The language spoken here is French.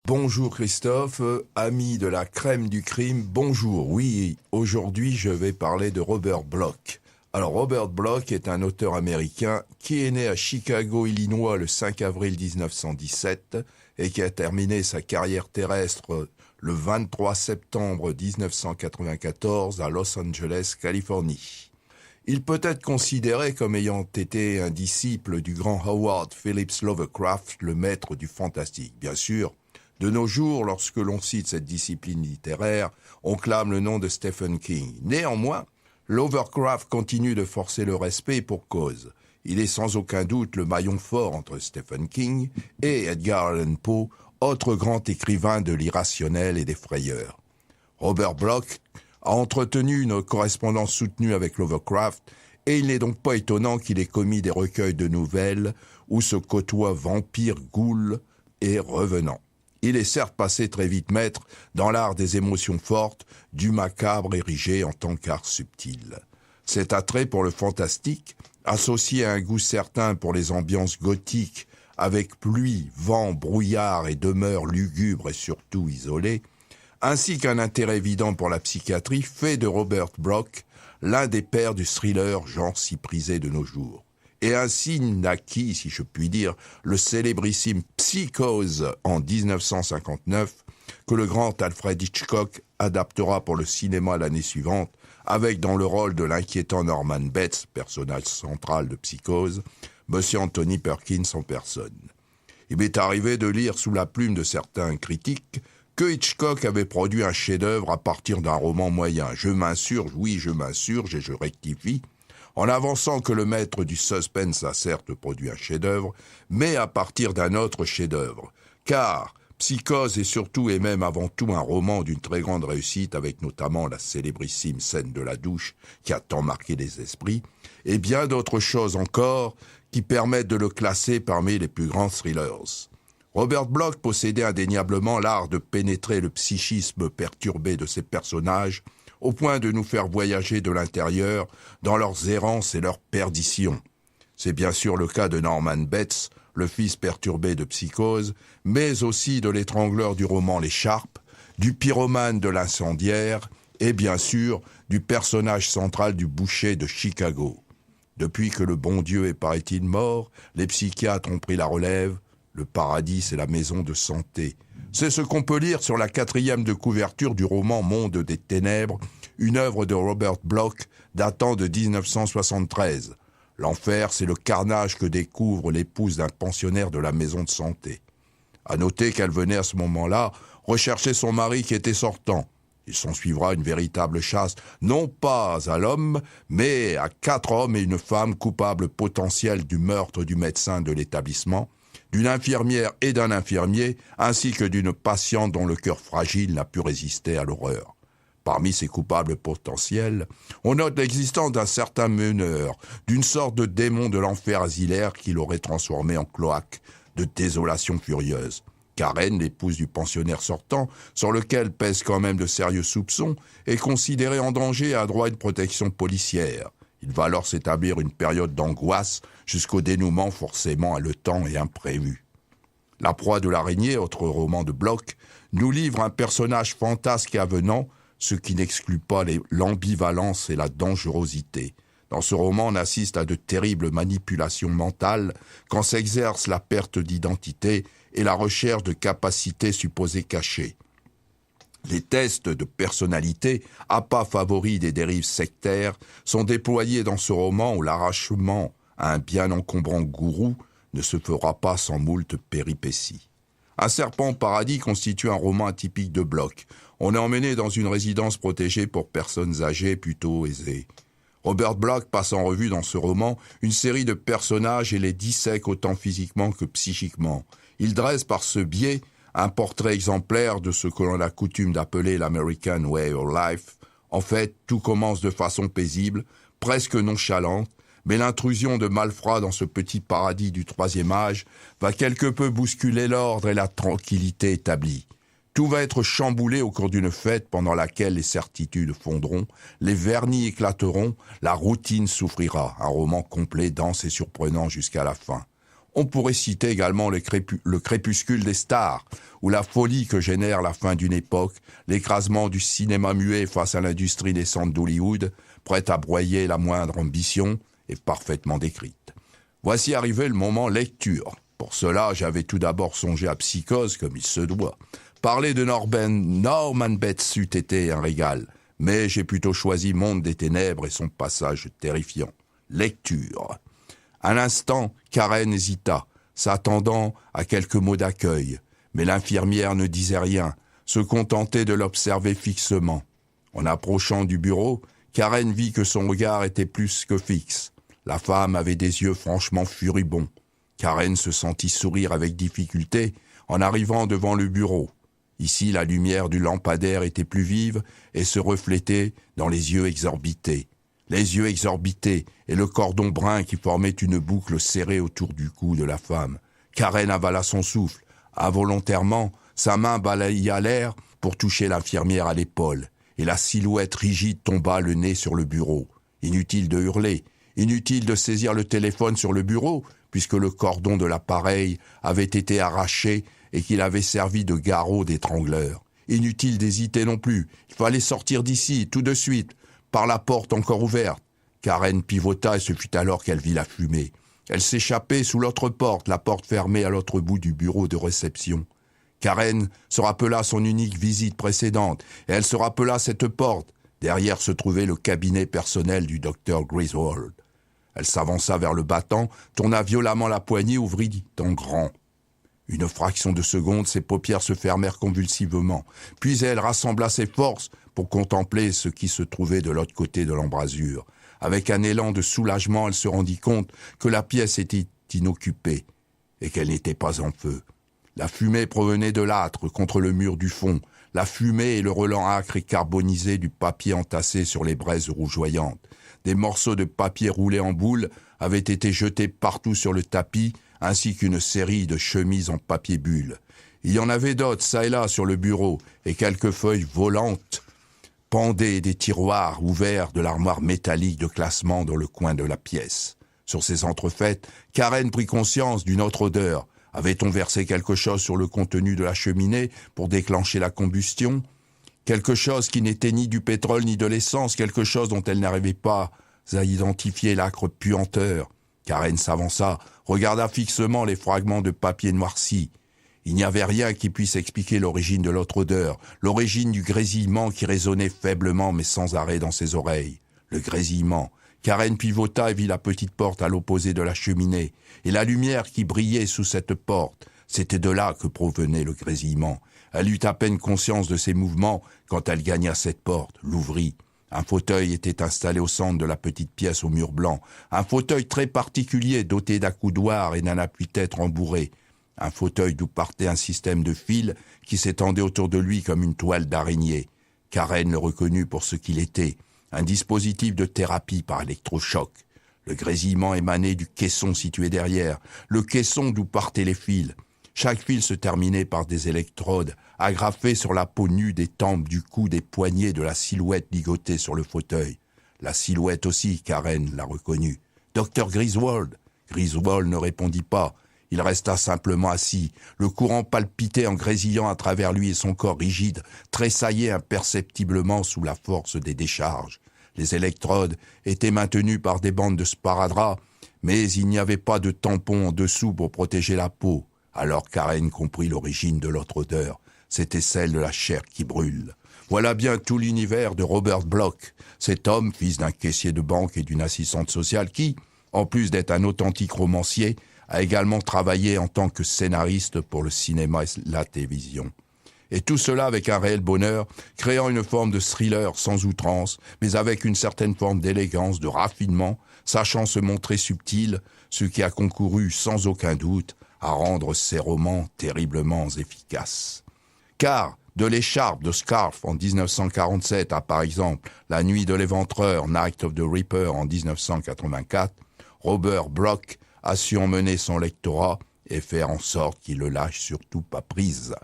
Bonjour Christophe, ami de la crème du crime, bonjour. Oui, aujourd'hui je vais parler de Robert Bloch. Alors Robert Bloch est un auteur américain qui est né à Chicago, Illinois le 5 avril 1917 et qui a terminé sa carrière terrestre le 23 septembre 1994 à Los Angeles, Californie. Il peut être considéré comme ayant été un disciple du grand Howard Phillips Lovecraft, le maître du fantastique. Bien sûr, de nos jours, lorsque l'on cite cette discipline littéraire, on clame le nom de Stephen King. Néanmoins, Lovecraft continue de forcer le respect pour cause. Il est sans aucun doute le maillon fort entre Stephen King et Edgar Allan Poe, autre grand écrivain de l'irrationnel et des frayeurs. Robert Bloch a entretenu une correspondance soutenue avec Lovecraft et il n'est donc pas étonnant qu'il ait commis des recueils de nouvelles où se côtoient vampires, ghouls et revenants. Il est certes passé très vite maître dans l'art des émotions fortes, du macabre érigé en tant qu'art subtil. Cet attrait pour le fantastique, associé à un goût certain pour les ambiances gothiques, avec pluie, vent, brouillard et demeures lugubres et surtout isolées, ainsi qu'un intérêt évident pour la psychiatrie, fait de Robert Bloch l'un des pères du thriller, genre si prisé de nos jours. Et ainsi naquit, si je puis dire, le célébrissime Psychose en 1959, que le grand Alfred Hitchcock adaptera pour le cinéma l'année suivante, avec dans le rôle de l'inquiétant Norman Bates, personnage central de Psychose, Monsieur Anthony Perkins en personne. Il m'est arrivé de lire sous la plume de certains critiques que Hitchcock avait produit un chef-d'œuvre à partir d'un roman moyen. Je m'insurge, et je rectifie, en avançant que le maître du suspense a certes produit un chef-d'œuvre, mais à partir d'un autre chef-d'œuvre. Car Psychose est surtout et même avant tout un roman d'une très grande réussite, avec notamment la célébrissime scène de la douche qui a tant marqué les esprits, et bien d'autres choses encore qui permettent de le classer parmi les plus grands thrillers. Robert Bloch possédait indéniablement l'art de pénétrer le psychisme perturbé de ses personnages, au point de nous faire voyager de l'intérieur dans leurs errances et leurs perditions. C'est bien sûr le cas de Norman Bates, le fils perturbé de Psychose, mais aussi de l'étrangleur du roman L'Écharpe, du pyromane de l'incendiaire et bien sûr du personnage central du boucher de Chicago. Depuis que le bon Dieu est paraît-il mort, les psychiatres ont pris la relève, le paradis c'est la maison de santé. C'est ce qu'on peut lire sur la 4e de couverture du roman Monde des Ténèbres, une œuvre de Robert Bloch datant de 1973. L'enfer, c'est le carnage que découvre l'épouse d'un pensionnaire de la maison de santé. À noter qu'elle venait à ce moment-là rechercher son mari qui était sortant. Il s'ensuivra une véritable chasse, non pas à l'homme, mais à 4 hommes et une femme coupables potentiels du meurtre du médecin de l'établissement, d'une infirmière et d'un infirmier, ainsi que d'une patiente dont le cœur fragile n'a pu résister à l'horreur. Parmi ces coupables potentiels, on note l'existence d'un certain meneur, d'une sorte de démon de l'enfer asilaire qui l'aurait transformé en cloaque de désolation furieuse. Karen, l'épouse du pensionnaire sortant, sur lequel pèsent quand même de sérieux soupçons, est considérée en danger et a droit à une protection policière. Il va alors s'établir une période d'angoisse jusqu'au dénouement forcément haletant et imprévu. La proie de l'araignée, autre roman de Bloch, nous livre un personnage fantasque et avenant, ce qui n'exclut pas l'ambivalence et la dangerosité. Dans ce roman, on assiste à de terribles manipulations mentales quand s'exerce la perte d'identité et la recherche de capacités supposées cachées. Les tests de personnalité, appât favori des dérives sectaires, sont déployés dans ce roman où l'arrachement à un bien encombrant gourou ne se fera pas sans moult péripéties. Un serpent au paradis constitue un roman atypique de Bloch. On est emmené dans une résidence protégée pour personnes âgées plutôt aisées. Robert Bloch passe en revue dans ce roman une série de personnages et les dissèque autant physiquement que psychiquement. Il dresse par ce biais un portrait exemplaire de ce que l'on a coutume d'appeler l'American Way of Life. En fait, tout commence de façon paisible, presque nonchalante, mais l'intrusion de malfrats dans ce petit paradis du 3e âge va quelque peu bousculer l'ordre et la tranquillité établie. Tout va être chamboulé au cours d'une fête pendant laquelle les certitudes fondront, les vernis éclateront, la routine souffrira. Un roman complet, dense et surprenant jusqu'à la fin. On pourrait citer également le crépuscule des stars, ou la folie que génère la fin d'une époque, l'écrasement du cinéma muet face à l'industrie naissante d'Hollywood, prête à broyer la moindre ambition, est parfaitement décrite. Voici arrivé le moment lecture. Pour cela, j'avais tout d'abord songé à Psychose comme il se doit. Parler de Norman Bates eût été un régal, mais j'ai plutôt choisi Monde des ténèbres et son passage terrifiant. Lecture. À l'instant, Karen hésita, s'attendant à quelques mots d'accueil, mais l'infirmière ne disait rien, se contentait de l'observer fixement. En approchant du bureau, Karen vit que son regard était plus que fixe. La femme avait des yeux franchement furibonds. Karen se sentit sourire avec difficulté en arrivant devant le bureau. Ici, la lumière du lampadaire était plus vive et se reflétait dans les yeux exorbités. Les yeux exorbités et le cordon brun qui formait une boucle serrée autour du cou de la femme. Karen avala son souffle. Involontairement, sa main balaya l'air pour toucher l'infirmière à l'épaule, et la silhouette rigide tomba le nez sur le bureau. Inutile de hurler, inutile de saisir le téléphone sur le bureau, puisque le cordon de l'appareil avait été arraché et qu'il avait servi de garrot d'étrangleur. Inutile d'hésiter non plus, il fallait sortir d'ici, tout de suite, par la porte encore ouverte. Karen pivota et ce fut alors qu'elle vit la fumée. Elle s'échappait sous l'autre porte, la porte fermée à l'autre bout du bureau de réception. Karen se rappela son unique visite précédente, et elle se rappela cette porte. Derrière se trouvait le cabinet personnel du docteur Griswold. Elle s'avança vers le battant, tourna violemment la poignée, ouvrit en grand. Une fraction de seconde, ses paupières se fermèrent convulsivement. Puis elle rassembla ses forces pour contempler ce qui se trouvait de l'autre côté de l'embrasure. Avec un élan de soulagement, elle se rendit compte que la pièce était inoccupée et qu'elle n'était pas en feu. La fumée provenait de l'âtre contre le mur du fond. La fumée et le relent âcre et carbonisé du papier entassé sur les braises rougeoyantes. Des morceaux de papier roulés en boule avaient été jetés partout sur le tapis, ainsi qu'une série de chemises en papier bulle. Il y en avait d'autres, ça et là, sur le bureau, et quelques feuilles volantes pendaient des tiroirs ouverts de l'armoire métallique de classement dans le coin de la pièce. Sur ces entrefaites, Karen prit conscience d'une autre odeur. Avait-on versé quelque chose sur le contenu de la cheminée pour déclencher la combustion ? Quelque chose qui n'était ni du pétrole ni de l'essence, quelque chose dont elle n'arrivait pas à identifier l'âcre puanteur. Karen s'avança, regarda fixement les fragments de papier noirci. Il n'y avait rien qui puisse expliquer l'origine de l'autre odeur, l'origine du grésillement qui résonnait faiblement mais sans arrêt dans ses oreilles. Le grésillement. Karen pivota et vit la petite porte à l'opposé de la cheminée, et la lumière qui brillait sous cette porte. C'était de là que provenait le grésillement. Elle eut à peine conscience de ses mouvements quand elle gagna cette porte, l'ouvrit. Un fauteuil était installé au centre de la petite pièce au mur blanc. Un fauteuil très particulier, doté d'accoudoirs et d'un appui-tête rembourré. Un fauteuil d'où partait un système de fils qui s'étendait autour de lui comme une toile d'araignée. Karen le reconnut pour ce qu'il était, un dispositif de thérapie par électrochoc. Le grésillement émanait du caisson situé derrière, le caisson d'où partaient les fils. Chaque fil se terminait par des électrodes, agrafées sur la peau nue des tempes, du cou, des poignets de la silhouette ligotée sur le fauteuil. La silhouette aussi, Karen la reconnut. « Docteur Griswold !» Griswold ne répondit pas. Il resta simplement assis. Le courant palpitait en grésillant à travers lui et son corps rigide tressaillait imperceptiblement sous la force des décharges. Les électrodes étaient maintenues par des bandes de sparadrap, mais il n'y avait pas de tampon en dessous pour protéger la peau. Alors Karen comprit l'origine de l'autre odeur. C'était celle de la chair qui brûle. Voilà bien tout l'univers de Robert Bloch, cet homme, fils d'un caissier de banque et d'une assistante sociale qui, en plus d'être un authentique romancier, a également travaillé en tant que scénariste pour le cinéma et la télévision. Et tout cela avec un réel bonheur, créant une forme de thriller sans outrance, mais avec une certaine forme d'élégance, de raffinement, sachant se montrer subtil, ce qui a concouru sans aucun doute à rendre ses romans terriblement efficaces. Car, de l'écharpe de Scarf en 1947 à, par exemple, La Nuit de l'Éventreur, Night of the Reaper en 1984, Robert Bloch a su emmener son lectorat et faire en sorte qu'il le lâche surtout pas prise.